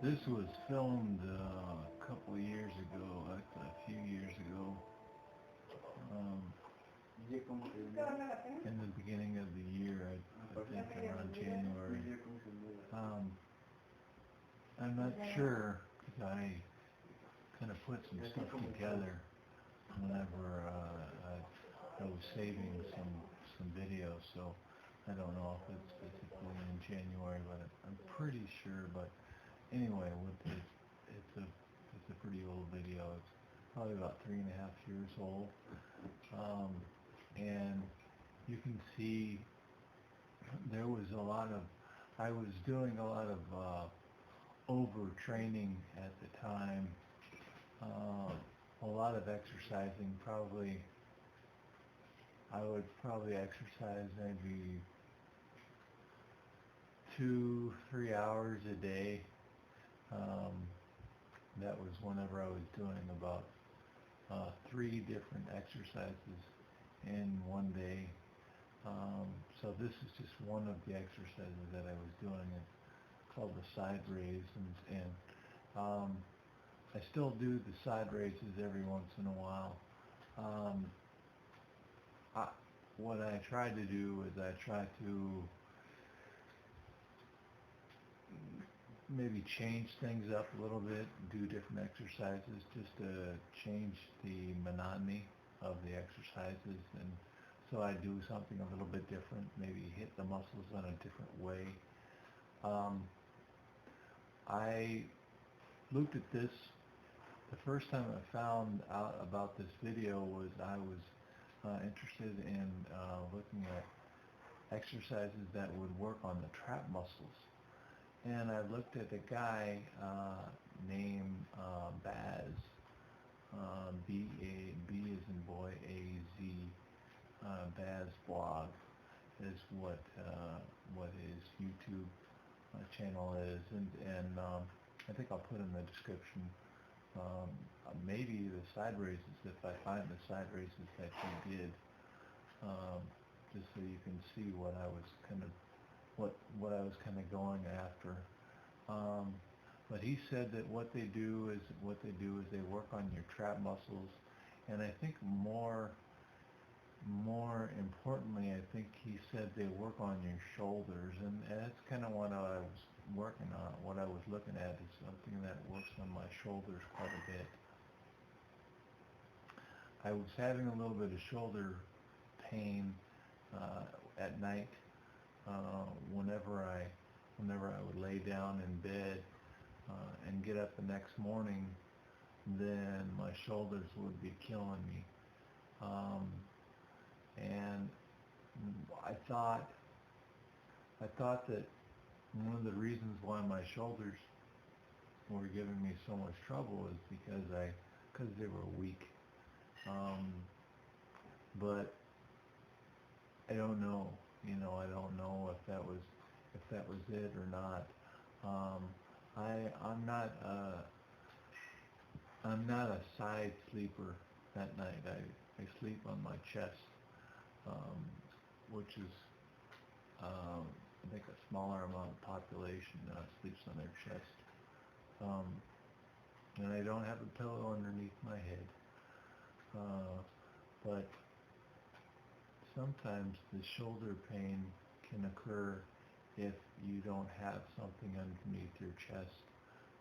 This was filmed a couple of years ago, actually a few years ago, um, in the beginning of the year, I think around January. Um, I'm not sure, because I kind of put some stuff together whenever I was saving some videos, so I don't know if it's specifically in January, but I'm pretty sure. But anyway, it's a pretty old video. It's probably about 3.5 years old, and you can see there was a lot of I was doing a lot of overtraining at the time. A lot of exercising. Probably I would probably exercise maybe 2-3 hours a day. That was whenever I was doing about 3 different exercises in one day. So this is just one of the exercises that I was doing. It's called the side raise, and I still do the side raises every once in a while. What I try to do is I try to maybe change things up a little bit, do different exercises just to change the monotony of the exercises, and so I do something a little bit different, maybe hit the muscles in a different way. I looked at this, the first time I found out about this video was I was interested in looking at exercises that would work on the trap muscles. And I looked at a guy named Baz, B as in boy, A-Z, Baz blog is what his YouTube channel is, and I think I'll put in the description maybe the side raises, if I find the side raises that he did, just so you can see what I was kind of going after. But he said that what they do is they work on your trap muscles, and I think more importantly, I think he said they work on your shoulders, and that's kind of what I was working on. What I was looking at is something that works on my shoulders quite a bit. I was having a little bit of shoulder pain at night whenever I would lay down in bed and get up the next morning. Then my shoulders would be killing me. And I thought that one of the reasons why my shoulders were giving me so much trouble is because they were weak. But I don't know, I don't know if that was it or not. I'm not a side sleeper at night. I sleep on my chest, which is I think a smaller amount of population sleeps on their chest. And I don't have a pillow underneath my head. But sometimes the shoulder pain can occur if you don't have something underneath your chest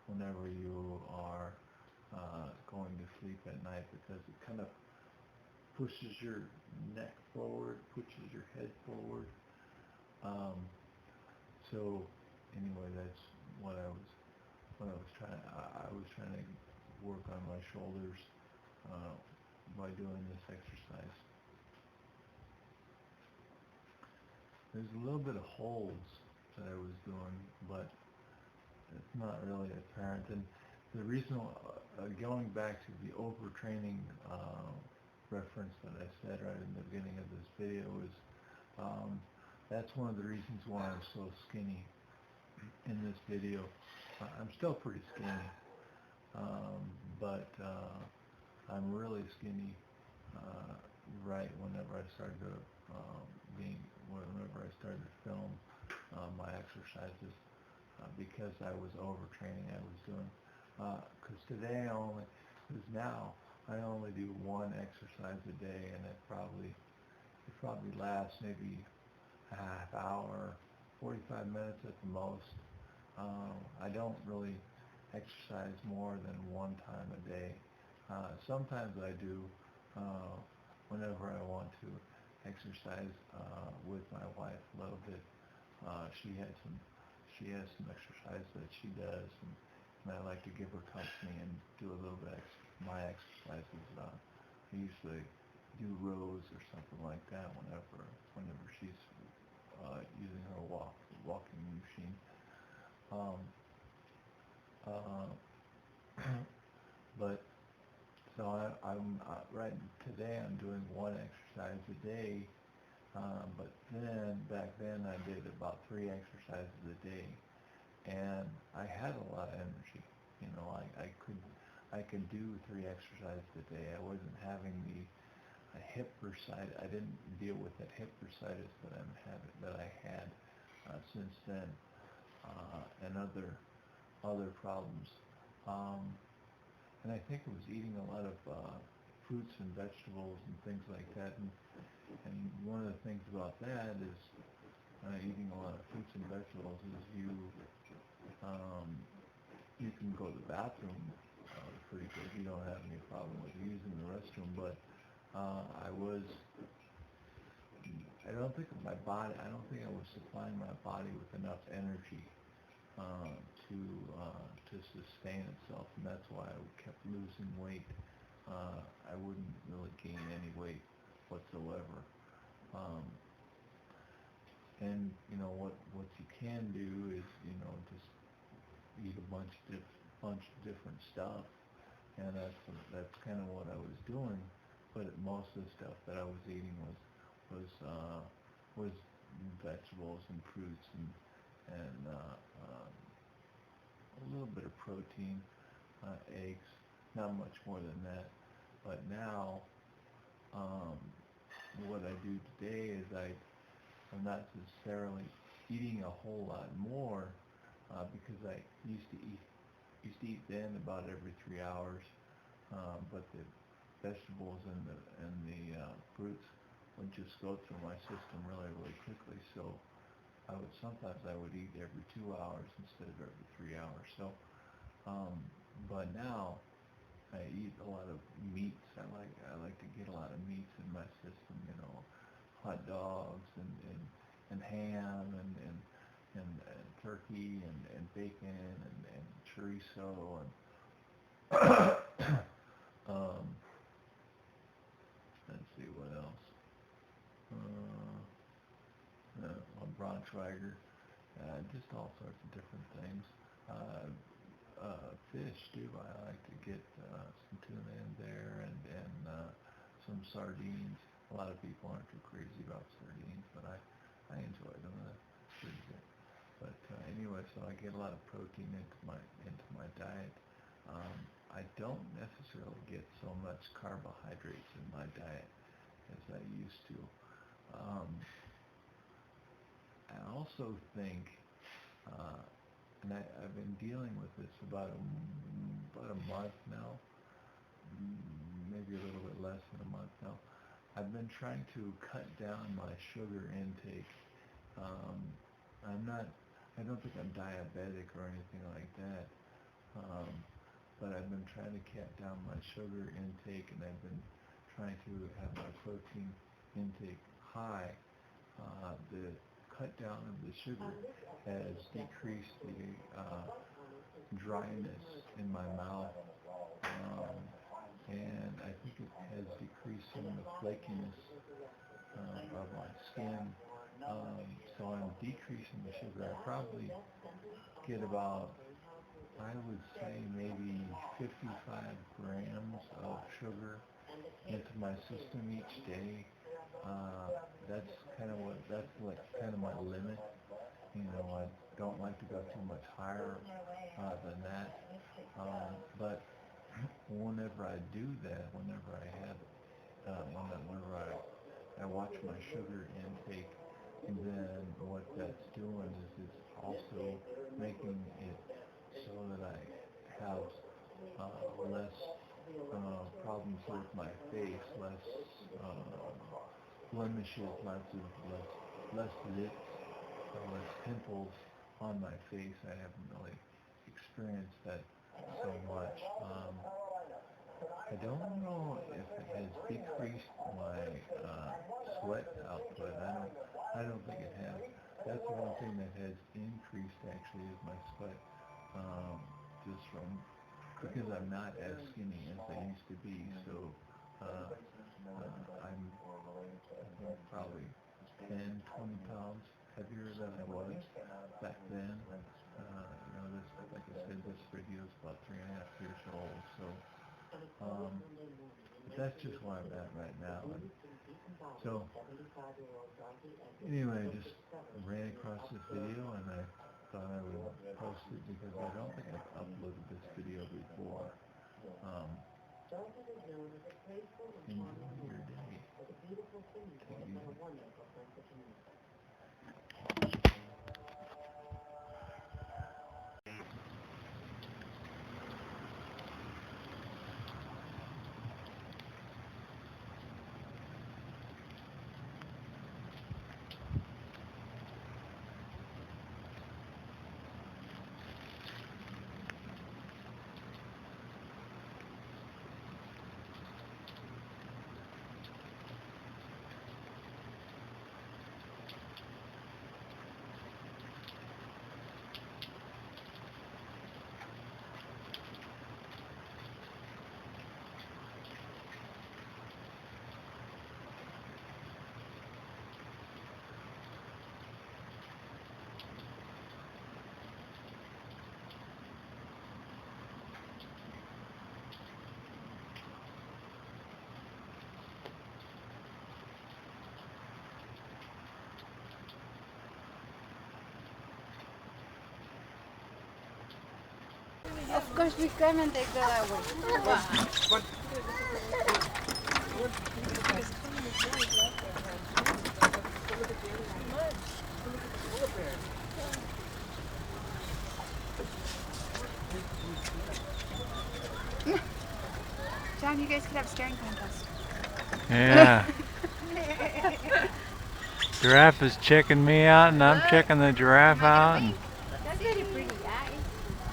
whenever you are going to sleep at night, because it kind of pushes your neck forward, pushes your head forward. So anyway, that's what I was trying. I was trying to work on my shoulders by doing this exercise. There's a little bit of holds that I was doing, but it's not really apparent. And the reason, going back to the overtraining reference that I said right in the beginning of this video, is that's one of the reasons why I'm so skinny in this video. I'm still pretty skinny, but I'm really skinny right whenever I started whenever I started to film my exercises. because I was overtraining. I was doing, because today because now I only do one exercise a day, and it probably lasts maybe a half hour, 45 minutes at the most. I don't really exercise more than one time a day. Sometimes I do whenever I want to exercise with my wife a little bit. She has some exercise that she does, and I like to give her company and do a little bit my exercises. I usually do rows or something like that whenever she's using her walking machine. Um, uh, but so I'm right today. I'm doing one exercise a day, but then back then I did about 3 exercises a day, and I had a lot of energy. I could do 3 exercises a day. I wasn't having the hip bursitis. I didn't deal with that hip bursitis that I had since then, and other problems. Um, and I think it was eating a lot of fruits and vegetables and things like that. And one of the things about that is eating a lot of fruits and vegetables is um, you can go to the bathroom pretty good. You don't have any problem with using the restroom, but I don't think I was supplying my body with enough energy uh, to sustain itself, and that's why I kept losing weight. I wouldn't really gain any weight whatsoever. Um, and what you can do is just eat a bunch of different stuff, and that's kind of what I was doing. But most of the stuff that I was eating was vegetables and fruits and a little bit of protein, eggs, not much more than that. But now, um, what I do today is I'm not necessarily eating a whole lot more because I used to eat then about every 3 hours, but the vegetables and the fruits would just go through my system really really quickly. So sometimes I would eat every 2 hours instead of every 3 hours. So, but now I eat a lot of meats. I like to get a lot of meats in my system. Hot dogs and ham and turkey and bacon and chorizo and um, let's see what else. Braunschweiger, just all sorts of different things. Fish too. I like to get some tuna in there and some sardines. A lot of people aren't too crazy about sardines, but I enjoy them. That's pretty good. But anyway, so I get a lot of protein into my diet. I don't necessarily get so much carbohydrates in my diet as I used to. Um, I also think, and I've been dealing with this about a month now, maybe a little bit less than a month now. I've been trying to cut down my sugar intake. Um, I don't think I'm diabetic or anything like that, um, but I've been trying to cut down my sugar intake, and I've been trying to have my protein intake high. The cut down of the sugar has decreased the dryness in my mouth, and I think it has decreased some of the flakiness of my skin. So I'm decreasing the sugar. I probably get about, I would say, maybe 55 grams of sugar into my system each day. That's like kind of my limit. I don't like to go too much higher than that. But whenever I do that, whenever I watch my sugar intake, and then what that's doing is also making it so that I have less problems with my face, less blemishes, less zits, less pimples on my face. I haven't really experienced that so much. I don't know if it has decreased my sweat output. I don't think it has. That's the one thing that has increased actually is my sweat, just from because I'm not as skinny as I used to be. So I'm probably 10, 20 pounds heavier than I was back then. This, like I said, this video is about 3.5 years old. So, but that's just where I'm at right now. And so, anyway, I just ran across this video and I thought I would post it because I don't think I've uploaded this video before. Enjoy your day. Take it easy. Of course we come and they go that way. John, you guys could have a staring contest. Yeah. Giraffe is checking me out and I'm checking the giraffe out. And That's very pretty, yeah.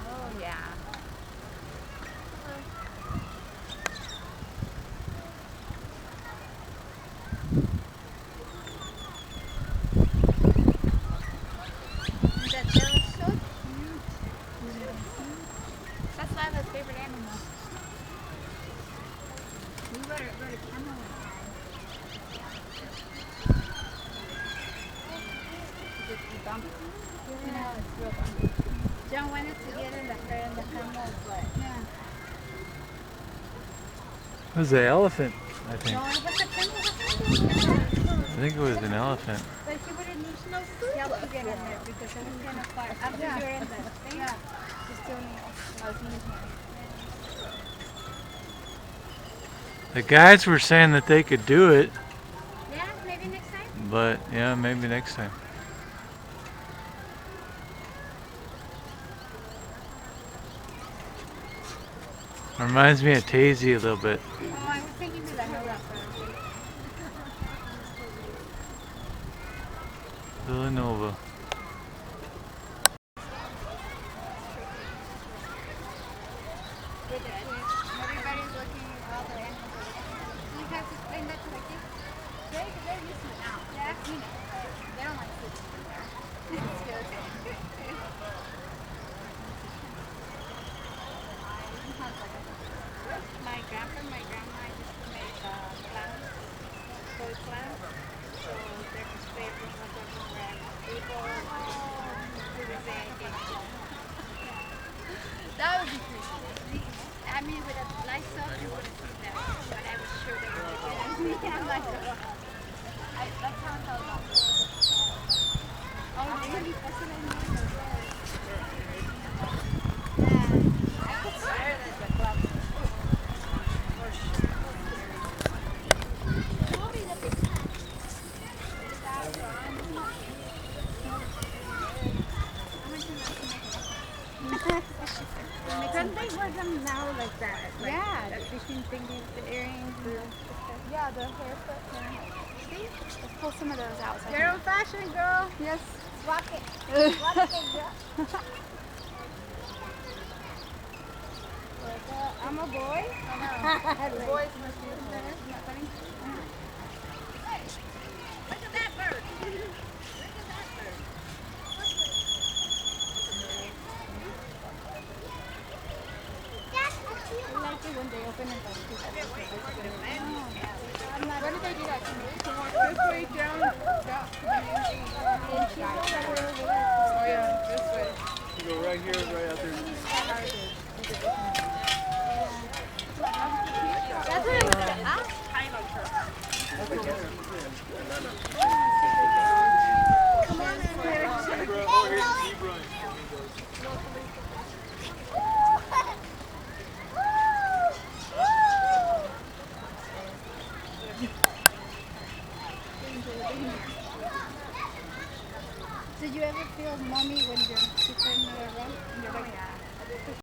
Oh, yeah. That yellow so cute. That's Lila's favorite animal. We rode a camel one time. It's bumpy. No, it's real bumpy. John wanted to get in the camel, but yeah. it was an elephant, I think. No, it was a camel. I think it was an elephant. But he wouldn't use no food. Yeah, to get in there because it was kind of far. After you're in the thing, you still need The guides were saying that they could do it, Yeah, maybe next time. but yeah, maybe next time. Reminds me of Tazy a little bit. Oh, I was thinking to the hell Villanova. Everybody's looking at all the animals. You have to explain that to the kids. They're used to it now. Yeah, I've seen it. They don't like food in there. It's good. My grandpa and my grandma used to make clowns, toy clowns. So they're just favorite ones of them were people who were saying that would be creepy. I mean, with a light off, you wouldn't see them, but I was sure they were looking at me. I'm like, that's how I felt about it. Oh, really? That's what I mean. Yeah, I could swear that the club. For sure. Couldn't they wear them now like that? Like, Yeah, the fishing thingies, the earrings, and Yeah, the haircut. see? Let's pull some of those out. So You're old fashioned, girl. yes. Rock it. Rock it, girl. I'm a boy. The boys must be Isn't that funny? Look at that bird. Look at that bird. I like it when they open it like this. Where did they do that to me? This way down, down to the main gate. Oh yeah, this way. You go right here, right out there. That's what I was gonna ask. Come on in here. Did you ever feel mommy when you're super in the run? And you're like,